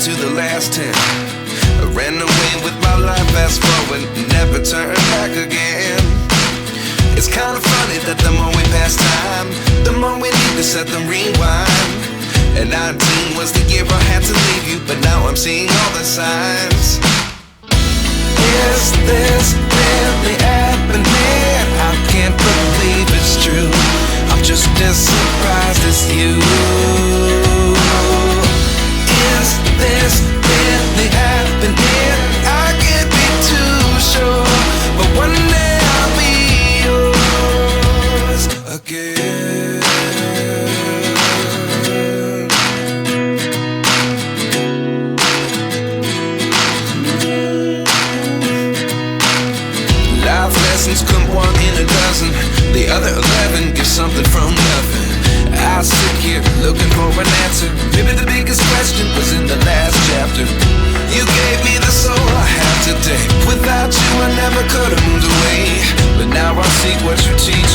to the last 10. I ran away with my life, fast forward, never turn back again. It's kind of funny that the more we pass time, the more we need to set the rewind. And 19 was the year I had to leave you, but now I'm seeing all the signs. Is this really happening? I can't believe it's true. I'm just as surprised as you. Is this really happening? I can't be too sure, but one day I'll be yours again. Life lessons come one in a dozen. The other 11 get something from nothing. I sit here looking for an answer. Maybe the biggest question was in the last chapter. You gave me the soul I have today. Without you I never could have moved away, but now I see what you teach.